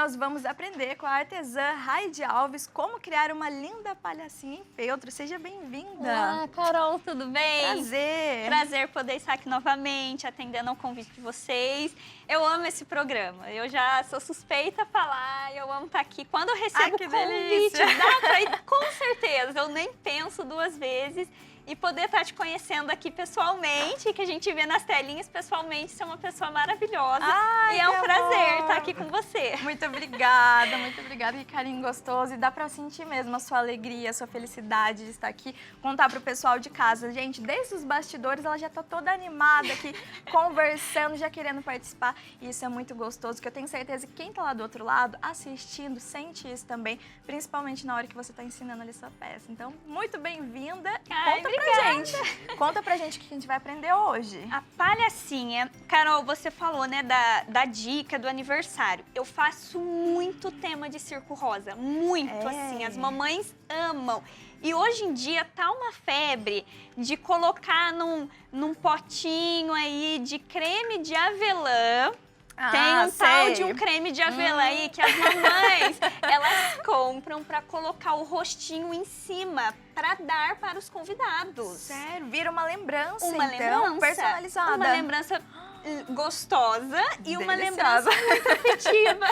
nós vamos aprender com a artesã Raide Alves como criar uma linda palhacinha em feltro. Seja bem-vinda. Olá, Carol, tudo bem? Prazer. Prazer poder estar aqui novamente, atendendo ao convite de vocês. Eu amo esse programa, eu já sou suspeita a falar, eu amo estar aqui. Quando eu recebo o convite, dá pra ir, com certeza, eu nem penso duas vezes. E poder estar te conhecendo aqui pessoalmente, que a gente vê nas telinhas pessoalmente, você é uma pessoa maravilhosa. Ai, e é um prazer amor. estar aqui com você. Muito obrigada, que carinho gostoso. E dá pra sentir mesmo a sua alegria, a sua felicidade de estar aqui, contar pro pessoal de casa. Gente, desde os bastidores, ela já tá toda animada aqui, conversando, já querendo participar. E isso é muito gostoso, que eu tenho certeza que quem tá lá do outro lado, assistindo, sente isso também, principalmente na hora que você tá ensinando ali sua peça. Então, muito bem-vinda. Conta pra gente o que a gente vai aprender hoje. A palhacinha, Carol, você falou, né, da dica do aniversário. Eu faço muito tema de circo rosa, muito assim, as mamães amam. E hoje em dia tá uma febre de colocar num potinho aí de creme de avelã. Tem um tal de um creme de avelã aí que as mamães, elas compram pra colocar o rostinho em cima pra dar para os convidados. Sério? Vira uma lembrança, lembrança personalizada. Uma lembrança gostosa e uma Deliciosa. lembrança muito afetiva.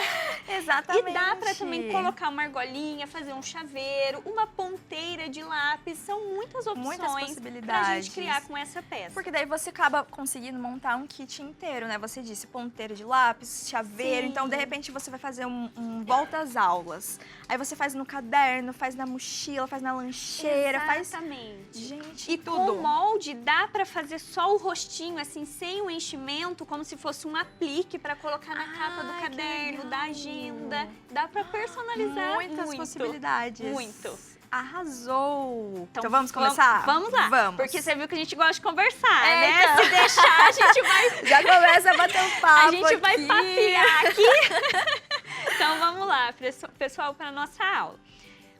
Exatamente. E dá pra também colocar uma argolinha, fazer um chaveiro, uma ponteira de lápis. São muitas opções pra gente criar com essa peça. Porque daí você acaba conseguindo montar um kit inteiro, né? Você disse ponteira de lápis, chaveiro. Sim. Então, de repente, você vai fazer um volta às aulas. Aí você faz no caderno, faz na mochila, faz na lancheira. Exatamente. Faz... Gente, e tudo. Com o molde, dá pra fazer só o rostinho, assim, sem o enchimento, como se fosse um aplique para colocar na capa do caderno, da agenda. Dá para personalizar muitas possibilidades. Muito. Arrasou! Então vamos começar? Vamos lá. Vamos. Porque você viu que a gente gosta de conversar, né? Então. Se deixar, a gente vai... Já começa a bater um papo. A gente vai papear aqui. Então vamos lá, pessoal, para nossa aula.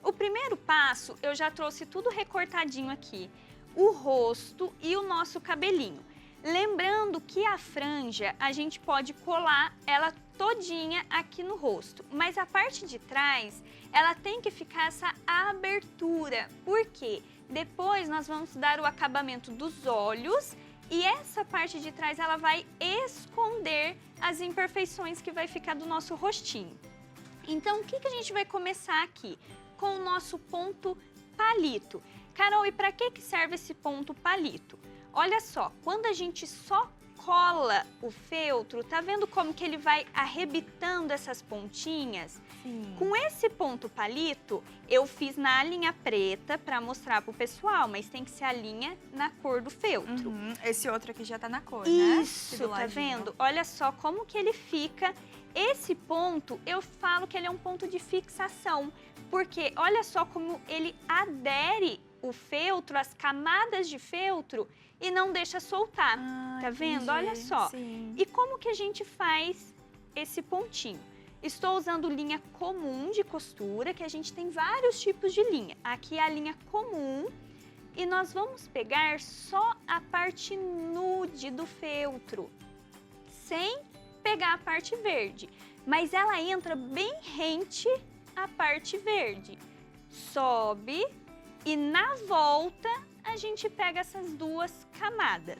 O primeiro passo, eu já trouxe tudo recortadinho aqui. O rosto e o nosso cabelinho. Lembrando que a franja, a gente pode colar ela todinha aqui no rosto, mas a parte de trás, ela tem que ficar essa abertura, porque depois nós vamos dar o acabamento dos olhos e essa parte de trás, ela vai esconder as imperfeições que vai ficar do nosso rostinho. Então, o que a gente vai começar aqui? Com o nosso ponto palito. Carol, e para que serve esse ponto palito? Olha só, quando a gente só cola o feltro, tá vendo como que ele vai arrebitando essas pontinhas? Sim. Com esse ponto palito, eu fiz na linha preta para mostrar pro pessoal, mas tem que ser a linha na cor do feltro. Esse outro aqui já tá na cor, né? Isso, tá vendo? Olha só como que ele fica. Esse ponto, eu falo que ele é um ponto de fixação, porque olha só como ele adere o feltro, as camadas de feltro, e não deixa soltar, tá vendo? Entendi. Olha só. Sim. E como que a gente faz esse pontinho? Estou usando linha comum de costura, que a gente tem vários tipos de linha. Aqui é a linha comum e nós vamos pegar só a parte nude do feltro, sem pegar a parte verde. Mas ela entra bem rente à parte verde. Sobe e na volta a gente pega essas duas camadas.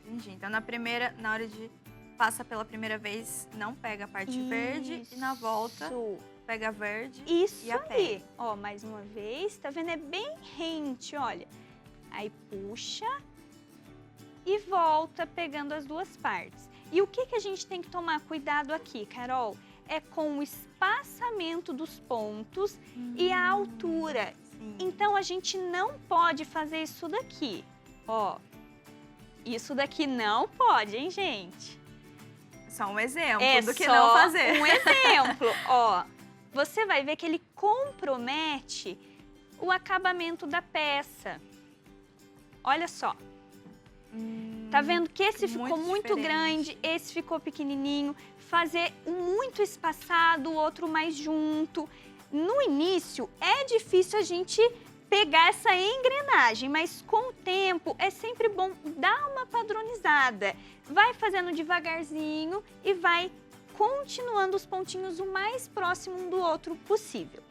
Entendi. Então, na hora de passa pela primeira vez, não pega a parte verde e na volta pega a verde e a aí. pega. Ó, mais uma vez, tá vendo? É bem rente, olha. Aí puxa e volta pegando as duas partes. E o que a gente tem que tomar cuidado aqui, Carol? É com o espaçamento dos pontos e a altura. Então, a gente não pode fazer isso daqui, ó. Isso daqui não pode, hein, gente? Só um exemplo do que só não fazer. Um exemplo, ó. Você vai ver que ele compromete o acabamento da peça. Olha só. Tá vendo que esse ficou muito grande, esse ficou pequenininho. Fazer um muito espaçado, o outro mais junto. No início, é difícil a gente pegar essa engrenagem, mas com o tempo é sempre bom dar uma padronizada. Vai fazendo devagarzinho e vai continuando os pontinhos o mais próximo um do outro possível.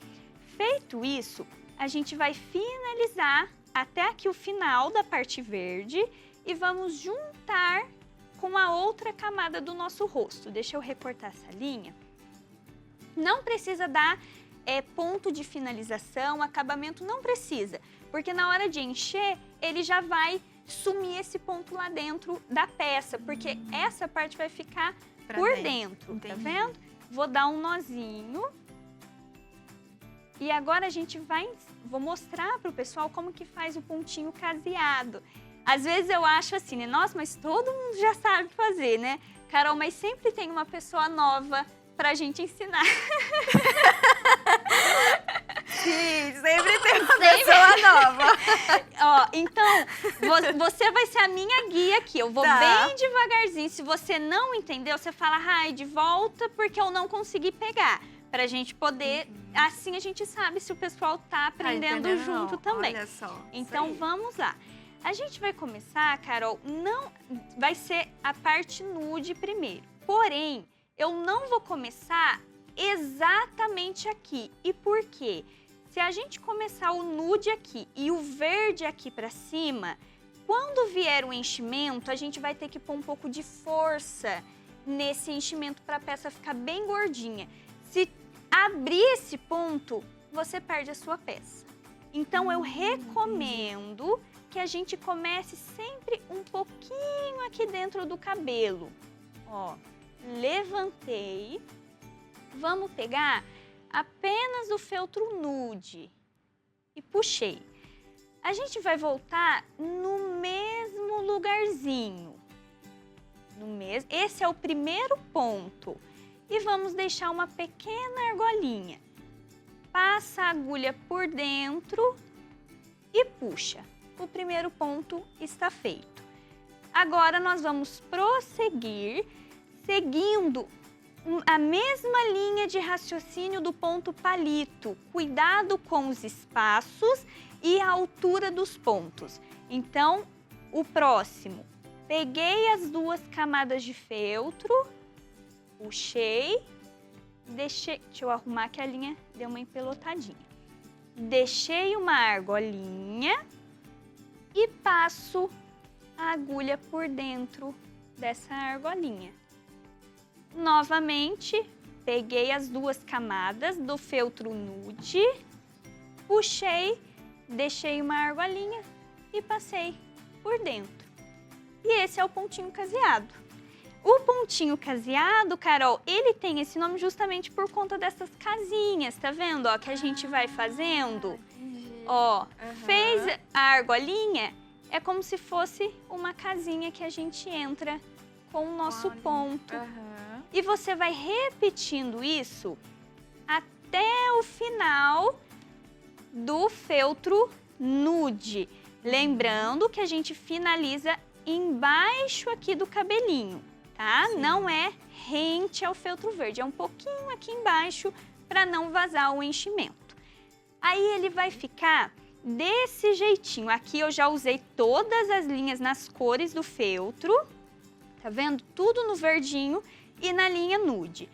Feito isso, a gente vai finalizar até aqui o final da parte verde e vamos juntar com a outra camada do nosso rosto. Deixa eu recortar essa linha. Não precisa dar ponto de finalização, acabamento, não precisa, porque na hora de encher, ele já vai sumir esse ponto lá dentro da peça, porque essa parte vai ficar por dentro, tá vendo? Vou dar um nozinho. E agora a gente vou mostrar pro pessoal como que faz o pontinho caseado. Às vezes eu acho assim, né? Nossa, mas todo mundo já sabe fazer, né? Carol, mas sempre tem uma pessoa nova pra gente ensinar. Sim, sempre tem uma pessoa nova. Ó, então, você vai ser a minha guia aqui. Eu vou bem devagarzinho. Se você não entendeu, você fala, Raide, volta porque eu não consegui pegar. Pra gente poder, assim a gente sabe se o pessoal tá aprendendo junto também. Olha só. Então, vamos lá. A gente vai começar, Carol, vai ser a parte nude primeiro. Porém, eu não vou começar exatamente aqui. E por quê? Se a gente começar o nude aqui e o verde aqui pra cima, quando vier o enchimento, a gente vai ter que pôr um pouco de força nesse enchimento para a peça ficar bem gordinha. Se abrir esse ponto, você perde a sua peça. Então, eu recomendo que a gente comece sempre um pouquinho aqui dentro do cabelo. Ó, levantei. Vamos pegar apenas o feltro nude e puxei. A gente vai voltar no mesmo lugarzinho. Esse é o primeiro ponto. E vamos deixar uma pequena argolinha. Passa a agulha por dentro e puxa. O primeiro ponto está feito. Agora nós vamos prosseguir seguindo a mesma linha de raciocínio do ponto palito. Cuidado com os espaços e a altura dos pontos. Então, o próximo. Peguei as duas camadas de feltro, puxei, deixei... Deixa eu arrumar que a linha deu uma empelotadinha. Deixei uma argolinha e passo a agulha por dentro dessa argolinha. Novamente, peguei as duas camadas do feltro nude, puxei, deixei uma argolinha e passei por dentro. E esse é o pontinho caseado. O pontinho caseado, Carol, ele tem esse nome justamente por conta dessas casinhas, tá vendo? Ó, que a gente vai fazendo. Ó, fez a argolinha, é como se fosse uma casinha que a gente entra com o nosso ponto. E você vai repetindo isso até o final do feltro nude. Lembrando que a gente finaliza embaixo aqui do cabelinho, tá? Sim. Não é rente ao feltro verde, é um pouquinho aqui embaixo para não vazar o enchimento. Aí ele vai ficar desse jeitinho. Aqui eu já usei todas as linhas nas cores do feltro, tá vendo? Tudo no verdinho e na linha nude.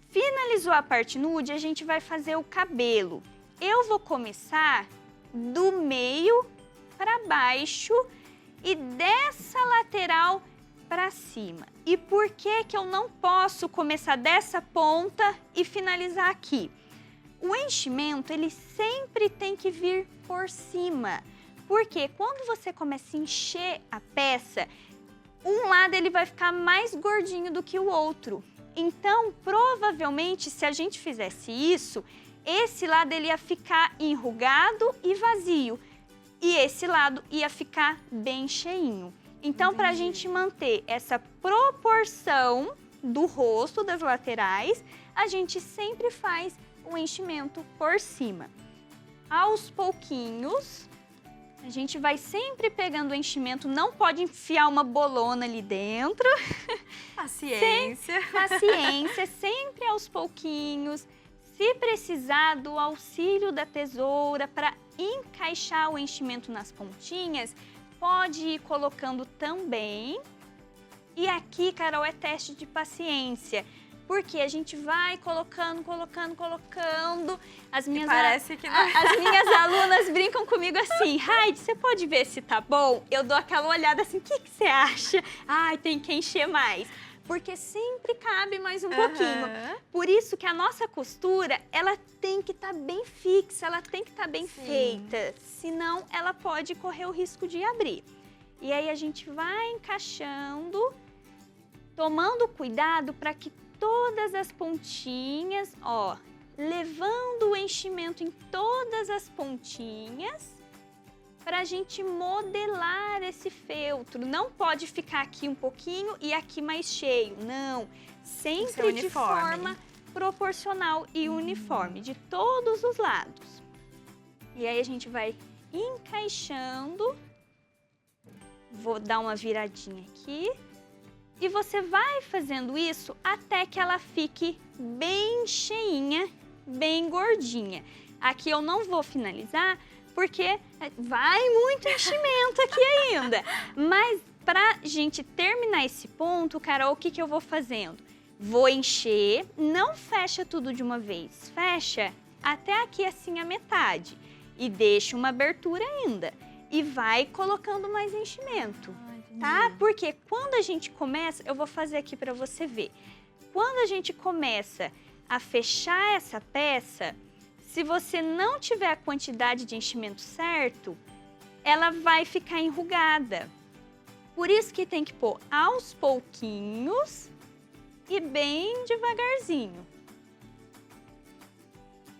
Finalizou a parte nude, a gente vai fazer o cabelo. Eu vou começar do meio para baixo e dessa lateral para cima. E por que que eu não posso começar dessa ponta e finalizar aqui? O enchimento, ele sempre tem que vir por cima. Porque quando você começa a encher a peça, um lado ele vai ficar mais gordinho do que o outro. Então, provavelmente, se a gente fizesse isso, esse lado ele ia ficar enrugado e vazio. E esse lado ia ficar bem cheinho. Então, para a gente manter essa proporção do rosto, das laterais, a gente sempre faz o enchimento por cima. Aos pouquinhos, a gente vai sempre pegando o enchimento, não pode enfiar uma bolona ali dentro. Paciência. Paciência, sempre aos pouquinhos. Se precisar do auxílio da tesoura para encaixar o enchimento nas pontinhas, pode ir colocando também. E aqui, Carol, é teste de paciência. Porque a gente vai colocando. As minhas, parece que não. as minhas alunas brincam comigo assim, Raide, você pode ver se tá bom? Eu dou aquela olhada assim, o que você acha? Ai, tem que encher mais. Porque sempre cabe mais um pouquinho. Por isso que a nossa costura, ela tem que estar bem fixa, ela tem que estar bem feita. Senão, ela pode correr o risco de abrir. E aí, a gente vai encaixando, tomando cuidado para que todas as pontinhas, ó, levando o enchimento em todas as pontinhas, para a gente modelar esse feltro. Não pode ficar aqui um pouquinho e aqui mais cheio, não. Sempre de forma proporcional e uniforme, de todos os lados. E aí a gente vai encaixando. Vou dar uma viradinha aqui. E você vai fazendo isso até que ela fique bem cheinha, bem gordinha. Aqui eu não vou finalizar, porque vai muito enchimento aqui ainda. Mas pra gente terminar esse ponto, Carol, o que eu vou fazendo? Vou encher, não fecha tudo de uma vez, fecha até aqui assim a metade. E deixa uma abertura ainda. E vai colocando mais enchimento, tá? Porque quando a gente começa, eu vou fazer aqui pra você ver. Quando a gente começa a fechar essa peça, se você não tiver a quantidade de enchimento certo, ela vai ficar enrugada. Por isso que tem que pôr aos pouquinhos e bem devagarzinho.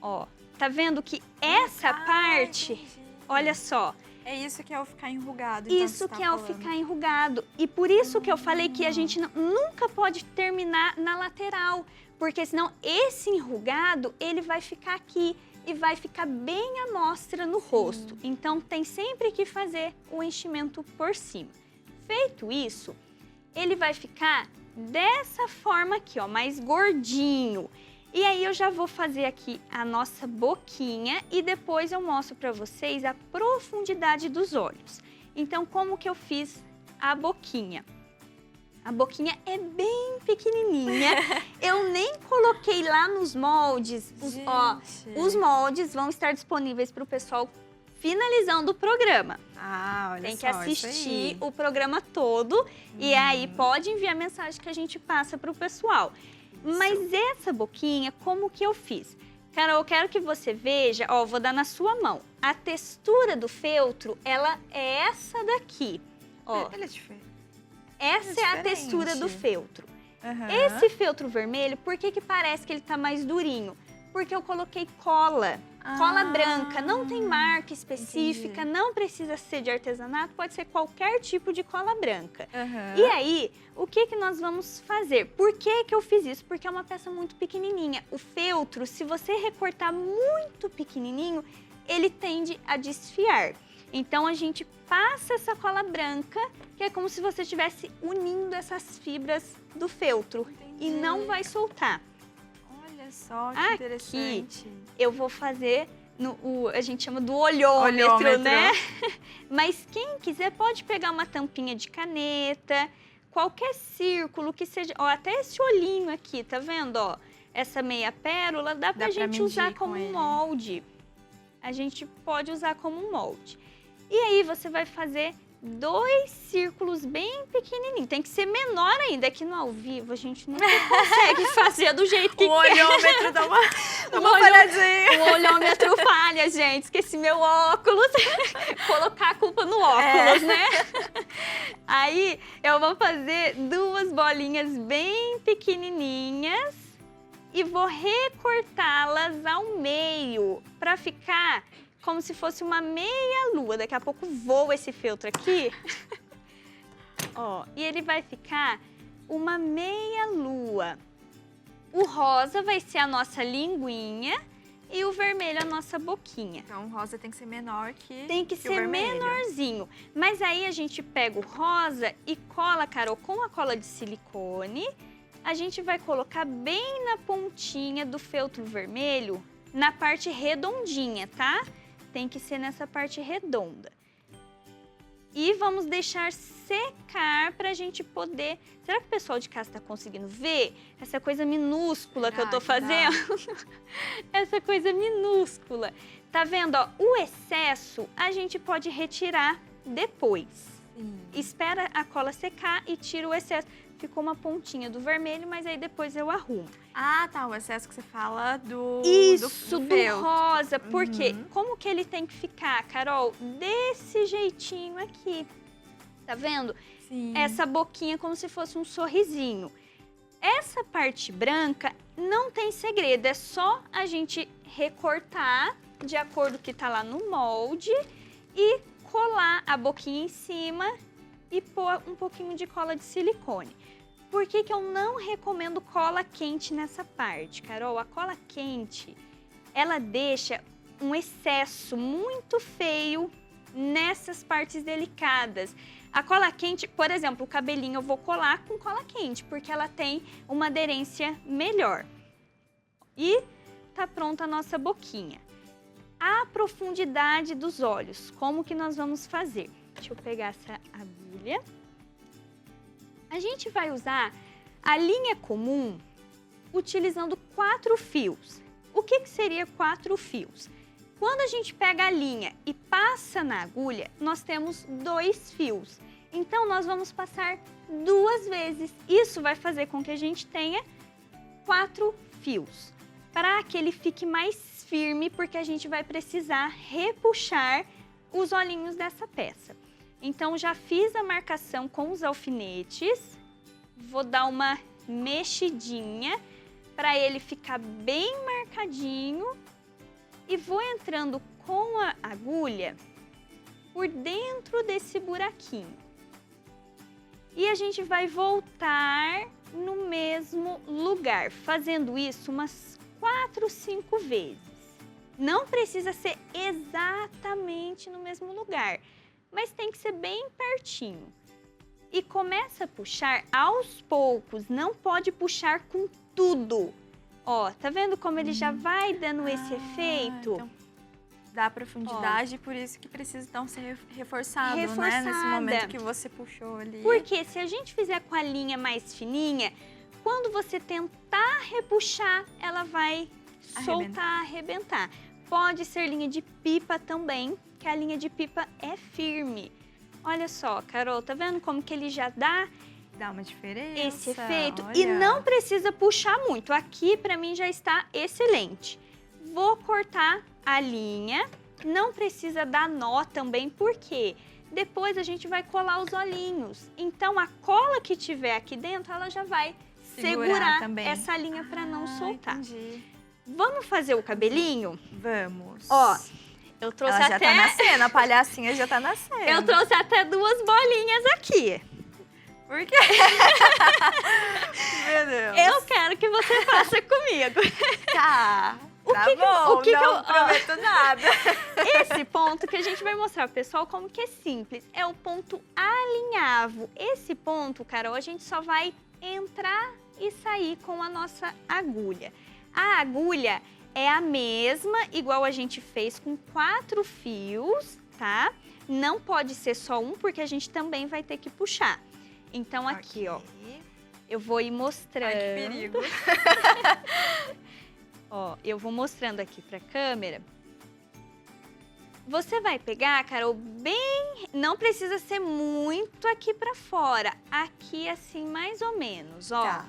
Ó, tá vendo que essa parte, olha só. É isso que é o ficar enrugado. Isso que é o ficar enrugado. E por isso que eu falei que a gente nunca pode terminar na lateral. Porque senão esse enrugado, ele vai ficar aqui e vai ficar bem à mostra no rosto. Então, tem sempre que fazer o enchimento por cima. Feito isso, ele vai ficar dessa forma aqui, ó, mais gordinho. E aí, eu já vou fazer aqui a nossa boquinha e depois eu mostro para vocês a profundidade dos olhos. Então, como que eu fiz a boquinha? A boquinha é bem pequenininha. Eu nem coloquei lá nos moldes. Os moldes vão estar disponíveis para o pessoal finalizando o programa. Ah, olha só. Tem que assistir o programa todo e aí pode enviar mensagem que a gente passa para o pessoal. Mas essa boquinha, como que eu fiz? Carol, eu quero que você veja, ó, vou dar na sua mão. A textura do feltro, ela é essa daqui, ó. Ele é diferente. Essa é a textura do feltro. Esse feltro vermelho, por que parece que ele tá mais durinho? Porque eu coloquei cola. Cola branca, não tem marca específica, não precisa ser de artesanato, pode ser qualquer tipo de cola branca. E aí, o que nós vamos fazer? Por que eu fiz isso? Porque é uma peça muito pequenininha. O feltro, se você recortar muito pequenininho, ele tende a desfiar. Então, a gente passa essa cola branca, que é como se você estivesse unindo essas fibras do feltro. E não vai soltar. Olha só, que interessante. Eu vou fazer, a gente chama do olhômetro, né? Mas quem quiser pode pegar uma tampinha de caneta, qualquer círculo que seja, ó, até esse olhinho aqui, tá vendo, ó? Essa meia pérola dá pra gente usar como um molde. A gente pode usar como um molde. E aí você vai fazer 2 círculos bem pequenininhos. Tem que ser menor ainda, aqui no ao vivo a gente nunca consegue fazer do jeito que o olhômetro dá uma falhadinha. O olhômetro falha, gente. Esqueci meu óculos. Colocar a culpa no óculos, né? Aí eu vou fazer 2 bolinhas bem pequenininhas e vou recortá-las ao meio para ficar como se fosse uma meia lua. Daqui a pouco voa esse feltro aqui. Ó, e ele vai ficar uma meia lua. O rosa vai ser a nossa linguinha e o vermelho a nossa boquinha. Então o rosa tem que ser menor que Tem que ser menorzinho. Mas aí a gente pega o rosa e cola, Carol, com a cola de silicone. A gente vai colocar bem na pontinha do feltro vermelho, na parte redondinha, tá? Tem que ser nessa parte redonda. E vamos deixar secar para a gente poder... Será que o pessoal de casa está conseguindo ver essa coisa minúscula que eu tô fazendo? Essa coisa minúscula. Tá vendo, ó? O excesso a gente pode retirar depois. Sim. Espera a cola secar e tira o excesso. Ficou uma pontinha do vermelho, mas aí depois eu arrumo. Ah, tá, o excesso que você fala do... Isso, do do feltro. rosa. Por quê? Uhum. Como que ele tem que ficar, Carol? Desse jeitinho aqui. Tá vendo? Sim. Essa boquinha como se fosse um sorrisinho. Essa parte branca não tem segredo, é só a gente recortar de acordo com o que tá lá no molde e colar a boquinha em cima e pôr um pouquinho de cola de silicone. Por que que eu não recomendo cola quente nessa parte, Carol? A cola quente, ela deixa um excesso muito feio nessas partes delicadas. A cola quente, por exemplo, o cabelinho eu vou colar com cola quente, porque ela tem uma aderência melhor. E tá pronta a nossa boquinha. A profundidade dos olhos, como que nós vamos fazer? Deixa eu pegar essa agulha. A gente vai usar a linha comum utilizando 4 fios. O que que seria 4 fios? Quando a gente pega a linha e passa na agulha, nós temos 2 fios. Então, nós vamos passar 2 vezes. Isso vai fazer com que a gente tenha 4 fios. Para que ele fique mais firme, porque a gente vai precisar repuxar os olhinhos dessa peça. Então, já fiz a marcação com os alfinetes. Vou dar uma mexidinha para ele ficar bem marcadinho. E vou entrando com a agulha por dentro desse buraquinho. E a gente vai voltar no mesmo lugar, fazendo isso umas 4, 5 vezes. Não precisa ser exatamente no mesmo lugar, mas tem que ser bem pertinho. E começa a puxar aos poucos, não pode puxar com tudo. Ó, tá vendo como ele já vai dando esse efeito? Então dá profundidade, por isso que precisa então ser reforçado, né? Reforçada. Nesse momento que você puxou ali. Porque se a gente fizer com a linha mais fininha, quando você tentar repuxar, ela vai soltar, arrebentar. Pode ser linha de pipa também, que a linha de pipa é firme. Olha só, Carol, tá vendo como que ele já dá uma diferença. esse efeito? Olha. E não precisa puxar muito. Aqui, pra mim, já está excelente. Vou cortar a linha. Não precisa dar nó também, porque depois a gente vai colar os olhinhos. Então, a cola que tiver aqui dentro, ela já vai segurar também essa linha para não soltar. Entendi. Vamos fazer o cabelinho? Vamos. Ó, eu trouxe Ela já até... tá nascendo, a palhacinha já tá nascendo. Eu trouxe até 2 bolinhas aqui. Por quê? Meu Deus. Eu quero que você faça comigo. Tá. O Tá que que eu- bom, o que que não eu- prometo nada. Esse ponto que a gente vai mostrar pro pessoal como que é simples. É o ponto alinhavo. Esse ponto, Carol, a gente só vai entrar e sair com a nossa agulha. A agulha é a mesma, igual a gente fez com 4 fios, tá? Não pode ser só um, porque a gente também vai ter que puxar. Então aqui, ó, eu vou ir mostrando. Ai, que perigo. Ó, eu vou mostrando aqui pra câmera. Você vai pegar, Carol, bem... Não precisa ser muito aqui pra fora. Aqui, assim, mais ou menos, ó. Tá.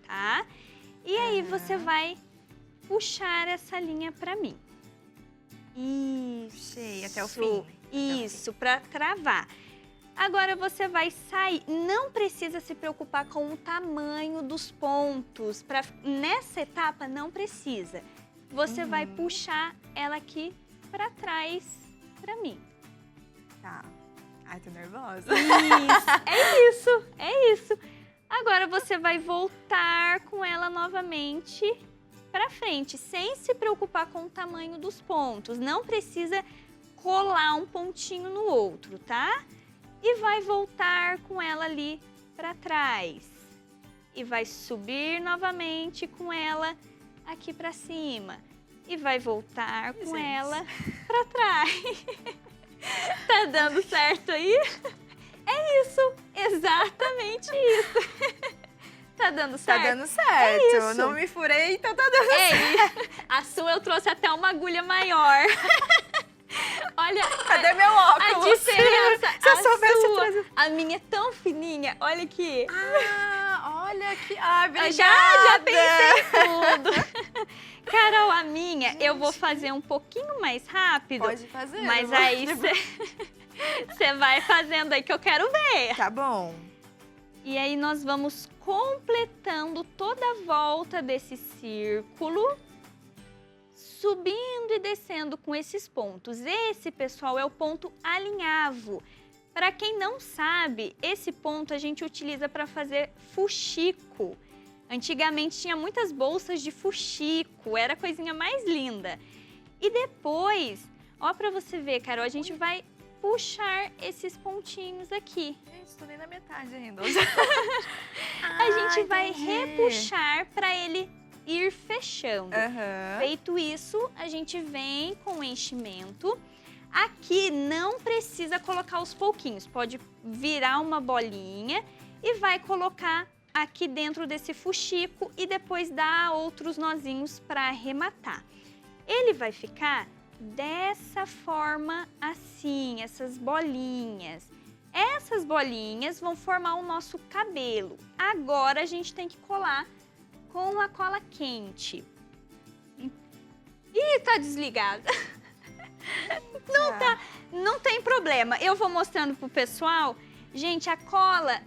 Tá? E aí, você vai puxar essa linha pra mim. Isso. Sei, até o fim. Isso, pra travar. Agora, você vai sair. Não precisa se preocupar com o tamanho dos pontos. Nessa etapa, não precisa. Você vai puxar ela aqui pra trás pra mim. Tá. Ai, tô nervosa. Isso, é isso. Agora você vai voltar com ela novamente pra frente, sem se preocupar com o tamanho dos pontos. Não precisa colar um pontinho no outro, tá? E vai voltar com ela ali pra trás. E vai subir novamente com ela aqui pra cima. E vai voltar com Gente. ela pra trás. Tá dando certo aí? É isso, exatamente isso. Tá dando certo? Tá dando certo. É isso. Não me furei, então tá dando certo. É isso. A sua eu trouxe até uma agulha maior. Olha, Cadê meu a óculos? diferença. Se eu A soubesse sua, trazer. a minha é tão fininha, olha aqui. Olha que... Ah, obrigada. Já pensei tudo. Carol, a minha, Gente. eu vou fazer um pouquinho mais rápido. Pode fazer. Mas eu vou- aí você vai fazendo aí que eu quero ver. Tá bom. E aí nós vamos completando toda a volta desse círculo, subindo e descendo com esses pontos. Esse, pessoal, é o ponto alinhavo. Para quem não sabe, esse ponto a gente utiliza para fazer fuxico. Antigamente tinha muitas bolsas de fuxico, era a coisinha mais linda. E depois, ó, para você ver, Carol, a gente vai puxar esses pontinhos aqui. Gente, tô nem na metade ainda. A gente vai entendi. repuxar para ele ir fechando. Aham. Feito isso, a gente vem com o enchimento. Aqui não precisa colocar os pouquinhos, pode virar uma bolinha e vai colocar aqui dentro desse fuxico e depois dar outros nozinhos para arrematar. Ele vai ficar dessa forma assim, essas bolinhas. Essas bolinhas vão formar o nosso cabelo. Agora a gente tem que colar com a cola quente. Ih, tá desligada. Não tem problema. Eu vou mostrando pro pessoal. Gente, a cola,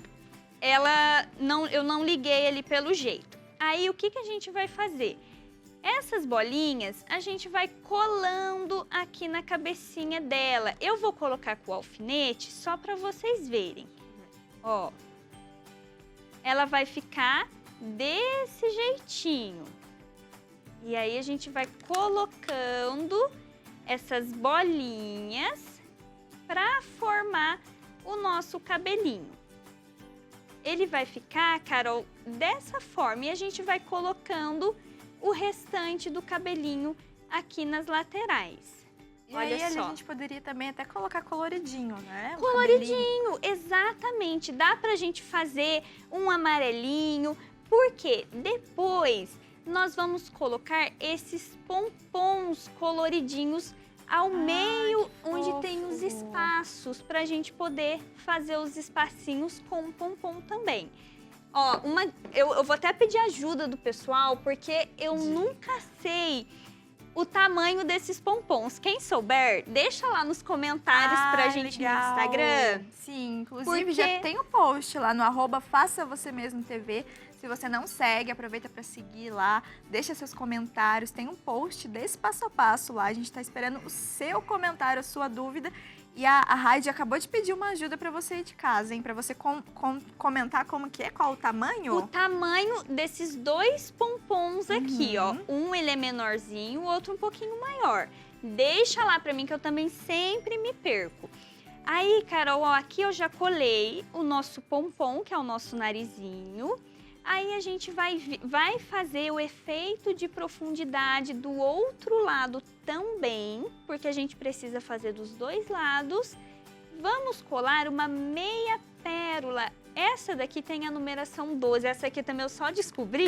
eu não liguei ele pelo jeito. Aí o que a gente vai fazer? Essas bolinhas a gente vai colando aqui na cabecinha dela. Eu vou colocar com o alfinete só para vocês verem. Ó, ela vai ficar desse jeitinho. E aí a gente vai colocando essas bolinhas para formar o nosso cabelinho. Ele vai ficar, Carol, dessa forma e a gente vai colocando o restante do cabelinho aqui nas laterais. E Olha aí, ali só. a gente poderia também até colocar coloridinho, né? O cabelinho. Coloridinho, exatamente. Dá pra gente fazer um amarelinho, porque depois nós vamos colocar esses pompons coloridinhos ao meio, que onde tem fofo. os espaços, pra gente poder fazer os espacinhos com pompom também. Ó, eu vou até pedir ajuda do pessoal, porque eu nunca sei o tamanho desses pompons. Quem souber, deixa lá nos comentários pra gente legal. no Instagram. Sim, inclusive Porque- já tem o post lá no @faça-você-mesmo-tv. Se você não segue, aproveita para seguir lá, deixa seus comentários. Tem um post desse passo a passo lá. A gente tá esperando o seu comentário, a sua dúvida. E a Raide acabou de pedir uma ajuda para você aí de casa, hein? Para você comentar como que é, qual o tamanho. O tamanho desses dois pompons aqui, ó. Uhum. Um ele é menorzinho, o outro um pouquinho maior. Deixa lá pra mim que eu também sempre me perco. Aí, Carol, ó, aqui eu já colei o nosso pompom, que é o nosso narizinho. Aí a gente vai fazer o efeito de profundidade do outro lado também, porque a gente precisa fazer dos dois lados. Vamos colar uma meia pérola. Essa daqui tem a numeração 12. Essa aqui também eu só descobri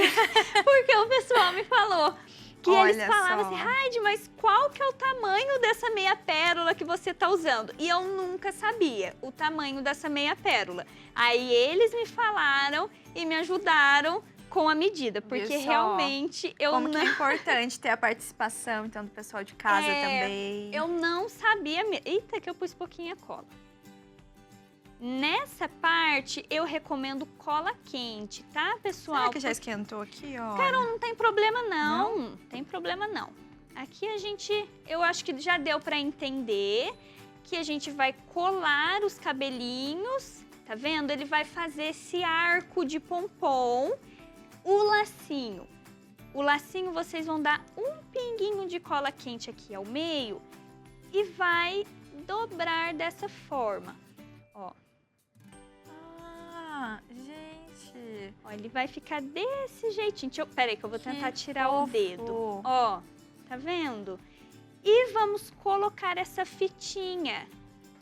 porque o pessoal me falou. Que eles Olha falavam só. assim, Raide, mas qual que é o tamanho dessa meia pérola que você tá usando? E eu nunca sabia o tamanho dessa meia pérola. Aí eles me falaram e me ajudaram com a medida, porque Viu só? realmente eu Como não... que é importante ter a participação, então, do pessoal de casa É, também. Eu não sabia mesmo. Eita, que eu pus pouquinha cola. Nessa parte, eu recomendo cola quente, tá, pessoal? Será que já esquentou aqui, ó? Carol, não tem problema não. Tem problema não. Aqui eu acho que já deu pra entender que a gente vai colar os cabelinhos, tá vendo? Ele vai fazer esse arco de pompom. O lacinho vocês vão dar um pinguinho de cola quente aqui ao meio e vai dobrar dessa forma, ó. Gente. Ó, ele vai ficar desse jeitinho. Peraí que eu vou tentar tirar o fofo. dedo. Ó, tá vendo? E vamos colocar essa fitinha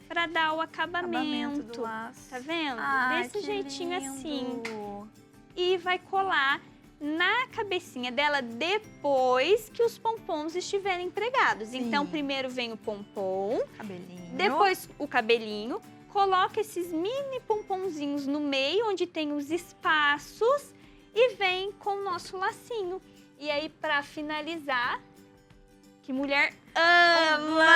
para dar o Acabamento acabamento. do laço. Tá vendo? Ai, Desse que jeitinho assim. lindo. E vai colar na cabecinha dela depois que os pompons estiverem pregados. Sim. Então, primeiro vem o pompom, Cabelinho. depois o cabelinho, coloca esses mini pomponzinhos no meio, onde tem os espaços, e vem com o nosso lacinho. E aí, pra finalizar, que mulher ama!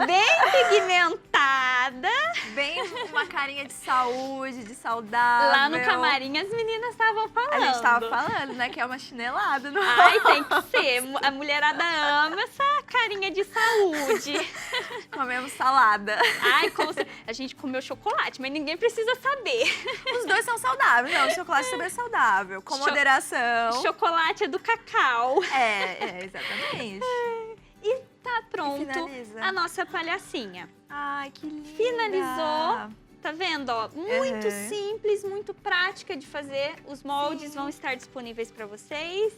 Bem pigmentada. Bem uma carinha de saúde, de saudável. Lá no camarim as meninas estavam falando. A gente tava falando, né, que é uma chinelada. Não? Ai, tem que ser. A mulherada ama essa carinha de saúde. Comemos salada. Ai, a gente comeu chocolate, mas ninguém precisa saber. Os dois são saudáveis. Não, o chocolate também é saudável. Com moderação. Chocolate é do cacau. Exatamente. E tá pronto finaliza. a nossa palhacinha. Ai, que linda. Finalizou. Tá vendo, ó? Muito Uhum. simples, muito prática de fazer. Os moldes vão estar disponíveis para vocês.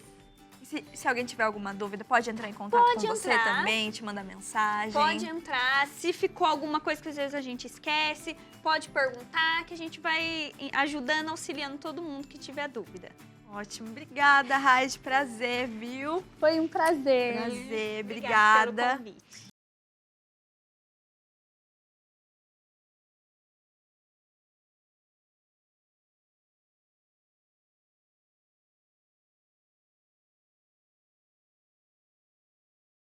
Se alguém tiver alguma dúvida, pode entrar em contato Pode com você entrar. também, te mandar mensagem. Pode entrar. Se ficou alguma coisa que às vezes a gente esquece, pode perguntar, que a gente vai ajudando, auxiliando todo mundo que tiver dúvida. Ótimo. Obrigada, Raide. Prazer, viu? Foi um prazer. Prazer. Obrigada Obrigada. pelo convite.